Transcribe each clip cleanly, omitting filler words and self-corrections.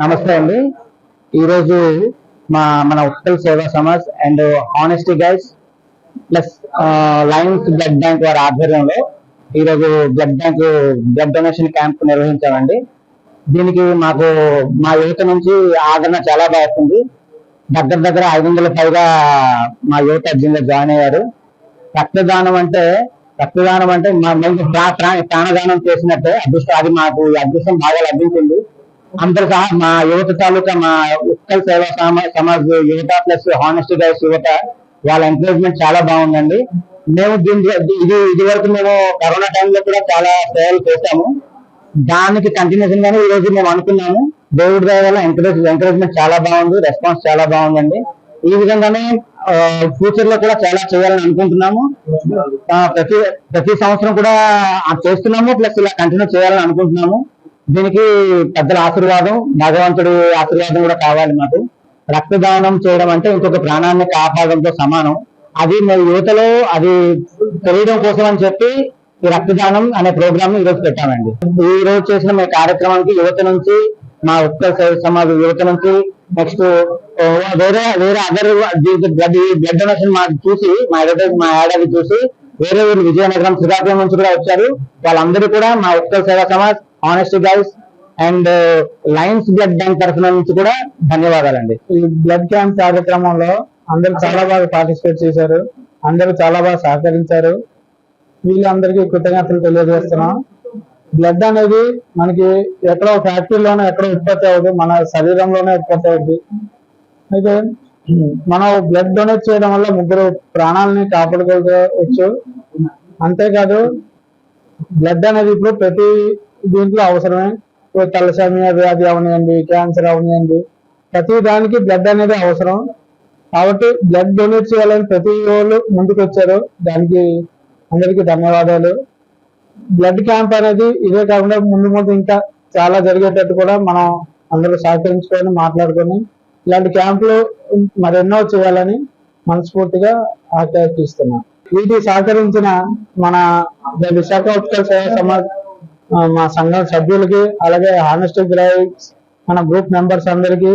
నమస్తే అండి. ఈరోజు మన ఉత్కల్ సేవా Samaj and honesty guys plus Lions blood bank వారి ఆధ్వర్యంలో ఈరోజు బ్లడ్ డొనేషన్ క్యాంప్ నిర్వహించామండి. దీనికి మా యువత నుంచి ఆదరణ చాలా బాగుంది. దగ్గర 500 పైగా మా యువత దీనిలో జాయిన్ అయ్యారు. రక్తదానం అంటే ప్రాణదానం చేసినట్టే అదృష్టం. అది మాకు అదృష్టం బాగా లభించింది. అందరు సహా మా యువత తాలూకా మా ఉత్కల్ సేవా సమాజ్ యువత ప్లస్ హానెస్టీ గైస్ యువత వాళ్ళ ఎంకరేజ్మెంట్ చాలా బాగుందండి. మేము ఇది వరకు మేము కరోనా టైంలో కూడా చాలా సేవలు చేశాము. దానికి కంటిన్యూషన్ గానే ఈ రోజు మేము అనుకున్నాము. దేవుడి దయ వల్ల ఎంకరేజ్మెంట్ చాలా బాగుంది, రెస్పాన్స్ చాలా బాగుందండి. ఈ విధంగానే ఫ్యూచర్ లో కూడా చాలా చేయాలని అనుకుంటున్నాము. ప్రతి సంవత్సరం కూడా చేస్తున్నాము, ప్లస్ ఇలా కంటిన్యూ చేయాలని అనుకుంటున్నాము. దీనికి పెద్దల ఆశీర్వాదం, భగవంతుడి ఆశీర్వాదం కూడా కావాలి మాకు. రక్తదానం చేయడం అంటే ఇంకొక ప్రాణాన్ని కాపాడడంతో సమానం. అది మా యువతలో అది తెలియడం కోసం అని చెప్పి ఈ రక్తదానం అనే ప్రోగ్రామ్ ఈ రోజు పెట్టామండి. ఈ రోజు చేసిన మా కార్యక్రమానికి యువత నుంచి, మా ఉత్కల్ సేవా సమాజ్ యువత నుంచి, నెక్స్ట్ వేరే అదర్ బ్లడ్ డొనేషన్ చూసి మా యాడ్ చూసి వేరే ఊరు విజయనగరం, శ్రీకాకుళం నుంచి కూడా వచ్చారు. వాళ్ళందరూ కూడా మా ఉత్కల్ సేవా Samaj, honesty guys and Lions blood bank తరఫున నుంచి కూడా ధన్యవాదాలండి. ఈ బ్లడ్ క్యాంప్ కార్యక్రమంలో అందరూ చాలా బాగా పార్టిసిపేట్ చేశారు. అందరూ చాలా బాగా సహకరించారు. వీళ్ళందరికీ కృతజ్ఞతలు తెలియజేస్తున్నాం. బ్లడ్ అనేది మనకి ఎక్కడో ఫ్యాక్టరీలోనే ఎక్కడో ఉత్పత్తి అవుతుంది, మన శరీరంలోనే ఉత్పత్తి అవుతుంది. అయితే మనం బ్లడ్ డొనేట్ చేయడం వల్ల 3 ప్రాణాలని కాపాడుకోవచ్చు. అంతేకాదు బ్లడ్ అనేది ఇప్పుడు ప్రతి దీంట్లో అవసరమే. తలసేమియా వ్యాధి అవనియండి, క్యాన్సర్ అవనియండి, ప్రతి దానికి బ్లడ్ అనేది అవసరం. కాబట్టి బ్లడ్ డొనేట్ చేయాలని ప్రతి వాళ్ళు ముందుకు వచ్చారు. దానికి అందరికీ ధన్యవాదాలు. బ్లడ్ క్యాంప్ అనేది ఇదే కాకుండా ముందు ఇంకా చాలా జరిగేటట్టు కూడా మనం అందరూ సహకరించుకొని మాట్లాడుకొని ఇలాంటి క్యాంపులు మరెన్నో చేయాలని మనస్ఫూర్తిగా ఆకాంక్షిస్తున్నాం. వీటికి సహకరించిన మన విశాఖ ఉత్కల్ సేవా సమాజ్ మా సంఘం సభ్యులకి, అలాగే హానెస్టీ గైస్ మన గ్రూప్ మెంబర్స్ అందరికీ,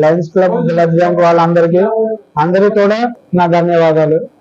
లయన్స్ క్లబ్ బ్లడ్ బ్యాంక్ వాళ్ళందరికీ కూడా నా ధన్యవాదాలు.